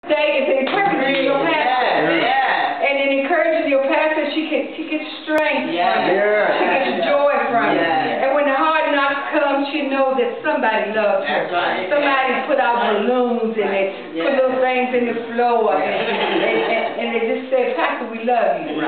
Today is encouraging your pastor. And in encouraging your pastor, she gets strength from it. She gets joy from it. And when the hard knocks come, she knows that somebody loves her. Somebody put out balloons and they put little things in the floor. And they just said, Pastor, we love you.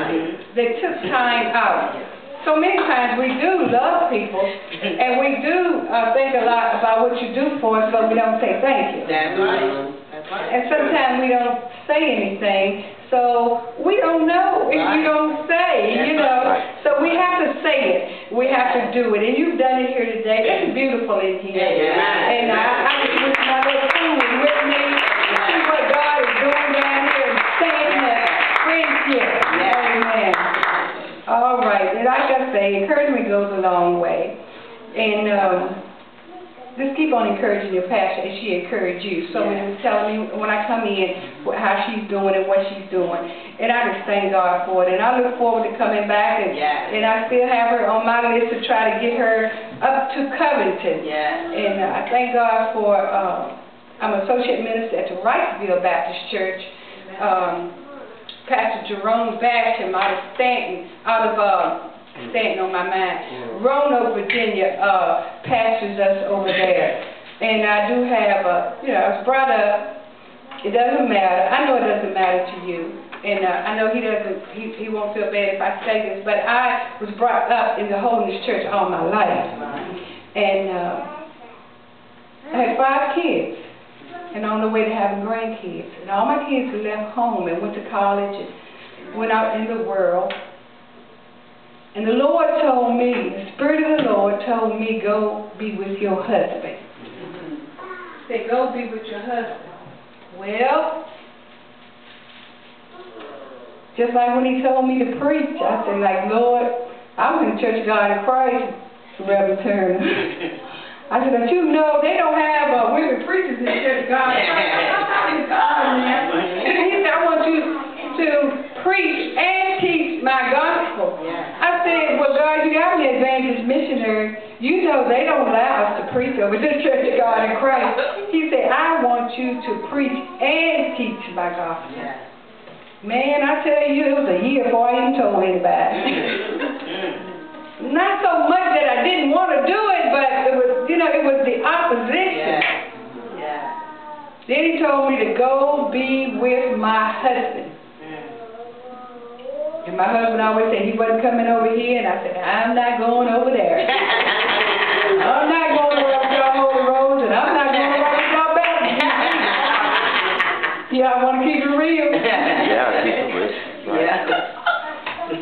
They took time out. So many times we do love people, and we do think a lot about what you do for us, but we don't say thank you. That's right. And sometimes we don't say anything, so we don't know if you don't say, you know. So we have to say it. We have to do it. And you've done it here today. It's beautiful in here. And I just wish my little crew was with me to see what God is doing down here and staying in that friendship. Amen. All right. And like I say, encouragement goes a long way. And just keep on encouraging your pastor as she encouraged you. So when she was telling me when I come in how she's doing and what she's doing. And I just thank God for it. And I look forward to coming back. And I still have her on my list to try to get her up to Covington. And I thank God for, I'm associate minister at the Wrightsville Baptist Church. Pastor Jerome Basham out of Staunton, Staunton on my mind. Roanoke, Virginia, pastors us over there. And I do have, I was brought up, it doesn't matter. I know it doesn't matter to you. And I know he won't feel bad if I say this, but I was brought up in the Holiness Church all my life. And I had 5 kids. And on the way to having grandkids. And all my kids left home and went to college and went out in the world. And the Lord told me, the Spirit of the Lord told me, go be with your husband. He said, go be with your husband. Well, just like when he told me to preach, I said, like, Lord, I was in the Church of God in Christ, Reverend Turner. I said, but you know, they don't have women preachers in the Church of God. And he said, I want you to preach and teach my gospel. I said, well, God, you got me evangelist missionary. You know they don't allow us to preach over the Church of God in Christ. He said, I want you to preach and teach my gospel. Man, I tell you, it was a year before I even told anybody. Not so much that I didn't want to do it, but it was, it was the opposition. Then he told me to go be with my husband. And my husband always said he wasn't coming over here, and I said, I'm not going over there. I'm not going to walk y'all holy roads, and I'm not going to walk y'all back. Yeah, I want to keep it real. Keep it real.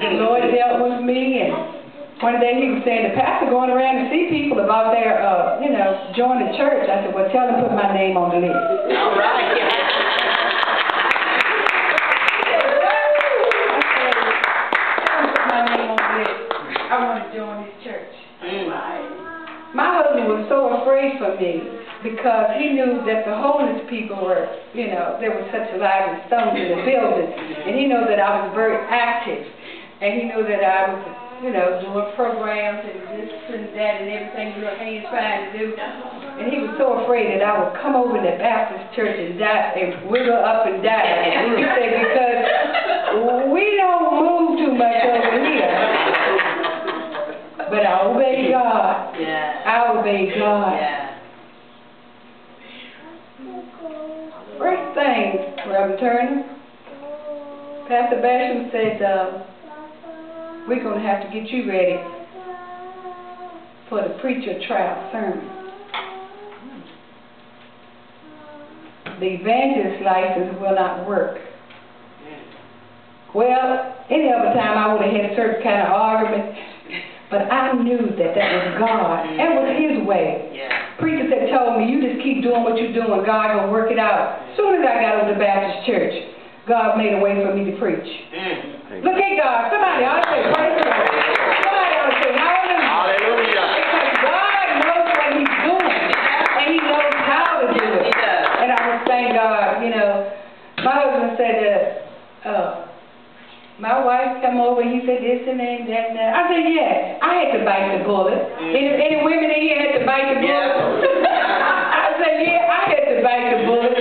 The Lord dealt with me, and one day he was saying, the pastor going around to see people about their, join the church. I said, well, tell them to put my name on the list. All right. I want to join this church. My husband was so afraid for me because he knew that the homeless people were, there was such a lot of stones in the building. And he knew that I was very active. And he knew that I was, doing programs and this and that and everything he's trying to do. And he was so afraid that I would come over to the Baptist church and die and wiggle up and die. He said, because we don't move too much over here. But I obey God. I obey God. First thing, Reverend Turner, Pastor Basham said, we're going to have to get you ready for the preacher trial sermon. The evangelist license will not work. Well, any other time I would have had a certain kind of argument, but I knew that was God. That was His way. Preachers had told me, you just keep doing what you're doing, God going to work it out. As soon as I got over to the Baptist church, God made a way for me to preach. Look at God. Somebody ought to say, praise the Lord. Somebody ought to say, hallelujah. Because God knows what He's doing. And He knows how to do it. And I was thank God, my husband said that, my wife come over and he said this and that and that. I said, yeah, I had to bite the bullet. Any women in here had to bite the bullet? I said, yeah, I had to bite the bullet.